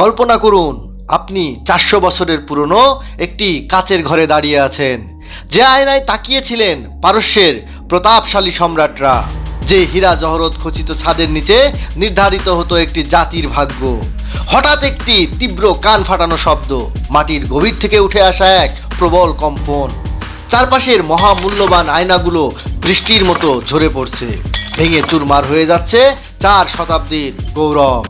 কল্পনা করুন আপনি 400 বছরের পুরনো একটি কাচের ঘরে দাঁড়িয়ে আছেন, যে আয়নায় তাকিয়েছিলেন পারস্যের প্রতাপশালী সম্রাটরা, যে হীরা জহরত খচিত ছাদের নিচে নির্ধারিত হতো একটি জাতির ভাগ্য। হঠাৎ একটি তীব্র কান ফাটানো শব্দ, মাটির গভীর থেকে উঠে আসা এক প্রবল কম্পন, চারপাশের মহামূল্যবান আয়নাগুলো বৃষ্টির মতো ঝরে পড়ছে, ভেঙে চুরমার হয়ে যাচ্ছে 4 শতাব্দীর গৌরব।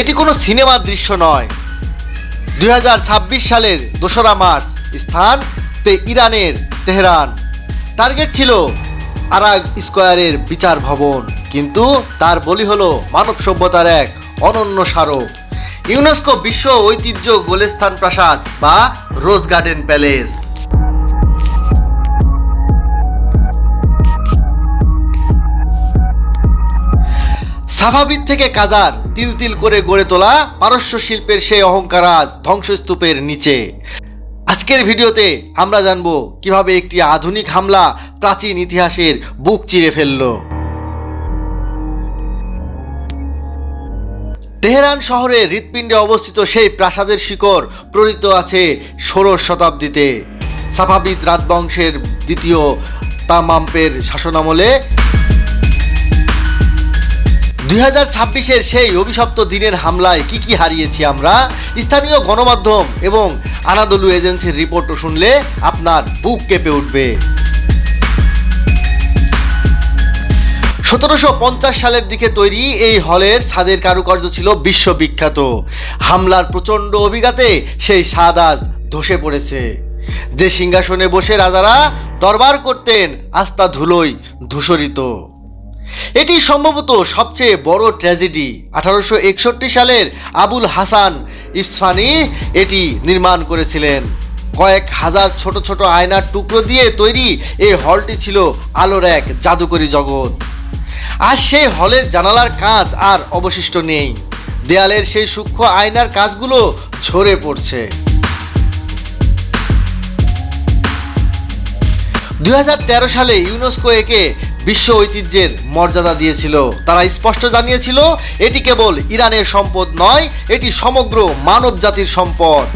এটি কোনো সিনেমার দৃশ্য নয়। 2026 সালের 2 মার্চ, স্থান ইরানের তেহরান। টার্গেট ছিল আরাগ স্কয়ারের বিচার ভবন, কিন্তু তার বলি হলো মানব সভ্যতার এক অনন্য স্মারক, ইউনেস্কো বিশ্ব ঐতিহ্য গোলেস্তান প্রাসাদ বা রোজ গার্ডেন প্যালেস। সাফাবিদ থেকে কাজার তিল তিল করে গড়ে তোলা পারস্য শিল্পের সেই অহংকার আজ ধ্বংসস্তূপের নিচে। আজকের ভিডিওতে আমরা জানব কিভাবে একটি আধুনিক হামলা প্রাচীন ইতিহাসের বুক চিরে ফেলল। তেহরান শহরের হৃৎপিণ্ডে অবস্থিত সেই প্রাসাদের শিকড় প্রণীত আছে 16 শতাব্দীতে, সাফাবিদ রাজবংশের দ্বিতীয় তামাম্পের শাসনামলে। 2026-এর সেই অভিশপ্ত দিনের হামলায় কি হারিয়েছি আমরা, স্থানীয় গণমাধ্যম এবং আনাদোলু এজেন্সির রিপোর্ট শুনলে আপনার বুক কেঁপে উঠবে। 1750 সালের দিকে তৈরি এই হলের ছাদের কারুকার্য ছিল বিশ্ববিখ্যাত। হামলার প্রচণ্ড অভিঘাতে সেই ছাদ আজ ধসে পড়েছে। যে সিংহাসনে বসে রাজারা দরবার করতেন আজ তা ধুলোয় ধূসরিত। এটি সম্ভবত সবচেয়ে বড় ট্র্যাজেডি। 1861 সালের আবুল হাসান ইসফানি এটি নির্মাণ করেছিলেন। কয়েক হাজার ছোট ছোট আয়নার টুকরো দিয়ে তৈরি এই হলটি ছিল আলোর এক জাদুকরী জগৎ। আজ সেই হলের জানালার কাঁচ আর অবশিষ্ট নেই, দেয়ালের সেই সূক্ষ্ম আয়নার কাঁচগুলো ঝরে পড়ছে। 2013 সালে ইউনেস্কো একে বিশ্ব ঐতিহ্যের মর্যাদা দিয়েছিল। তারা স্পষ্ট জানিয়েছিল এটি কেবল ইরানের সম্পদ নয়, এটি সমগ্র মানব জাতির সম্পদ।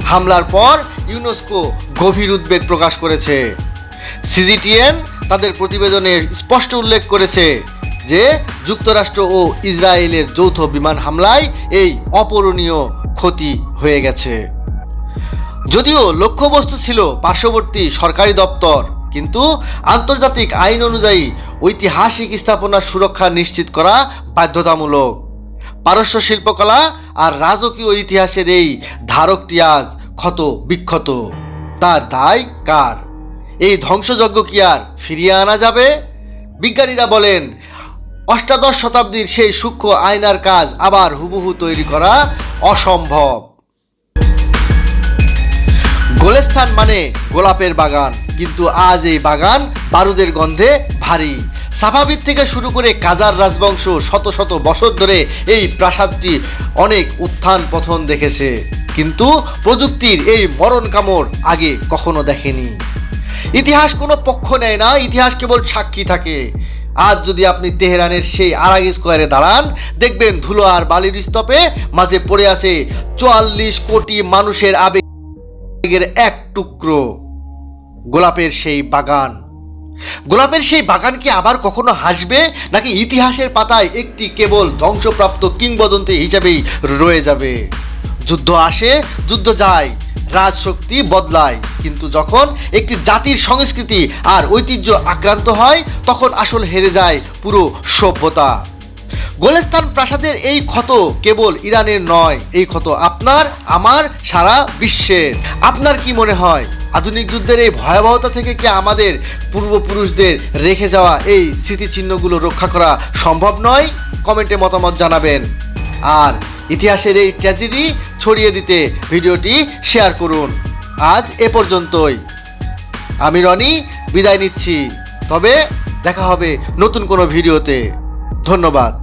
হামলার পর ইউনেস্কো গভীর উদ্বেগ প্রকাশ করেছে। সিজিটিএন তাদের প্রতিবেদনে স্পষ্ট উল্লেখ করেছে যে যুক্তরাষ্ট্র ও ইসরায়েলের যৌথ বিমান হামলায় এই অপূরণীয় ক্ষতি হয়ে গেছে। যদিও লক্ষ্যবস্তু ছিল পার্শ্ববর্তী সরকারি দপ্তর, কিন্তু আন্তর্জাতিক আইন অনুযায়ী ঐতিহাসিক স্থাপনার সুরক্ষা নিশ্চিত করা বাধ্যতামূলক। পারস্য শিল্পকলা আর রাজকীয় ইতিহাসের এই ধারকটি আজ ক্ষত বিক্ষত। তার দায় কার? এই ধ্বংসযজ্ঞ কি আর ফিরিয়ে আনা যাবে? বিজ্ঞানীরা বলেন 18 শতাব্দীর সেই সূক্ষ্ম আয়নার কাজ আবার হুবহু তৈরি করা অসম্ভব। গোলেস্তান মানে গোলাপের বাগান, কিন্তু আজ এই বাগান বারুদের গন্ধে ভারী। সাফাবিদ থেকে শুরু করে কাজার রাজবংশ শত শত বছর ধরে এই প্রাসাদটি অনেক উত্থান পতন দেখেছে, কিন্তু প্রযুক্তির এই মরণ কামড় আগে কখনো দেখেনি। ইতিহাস কোনো পক্ষ নেয় না, ইতিহাস কেবল সাক্ষী থাকে। আজ যদি আপনি তেহরানের সেই আরাগ স্কয়ারে দাঁড়ান, দেখবেন ধুলো আর বালির স্তূপে মাঝে পড়ে আছে 44 কোটি মানুষের আবেগের এক টুকরো, গোলাপের সেই বাগান। গোলাপের সেই বাগান কি আবার কখনো হাসবে, নাকি ইতিহাসের পাতায় একটি কেবল ধ্বংসপ্রাপ্ত কিংবদন্তি হিসেবেই রয়ে যাবে? যুদ্ধ আসে, যুদ্ধ যায়, রাজশক্তি বদলায়, কিন্তু যখন একটি জাতির সংস্কৃতি আর ঐতিহ্য আক্রান্ত হয় তখন আসল হেরে যায় পুরো সভ্যতা। গোলেস্তান প্রাসাদের এই ক্ষত কেবল ইরানের নয়, এই ক্ষত আপনার, আমার, সারা বিশ্বের। আপনার কি মনে হয় আধুনিক যুদ্ধের এই ভয়াবহতা থেকে কি আমাদের পূর্বপুরুষদের রেখে যাওয়া এই স্মৃতিচিহ্নগুলো রক্ষা করা সম্ভব নয়? কমেন্টে মতামত জানাবেন। আর ইতিহাসের এই ট্র্যাজেডি ছড়িয়ে দিতে ভিডিওটি শেয়ার করুন। আজ এ পর্যন্তই। আমি রনি বিদায় নিচ্ছি, তবে দেখা হবে নতুন কোনো ভিডিওতে। ধন্যবাদ।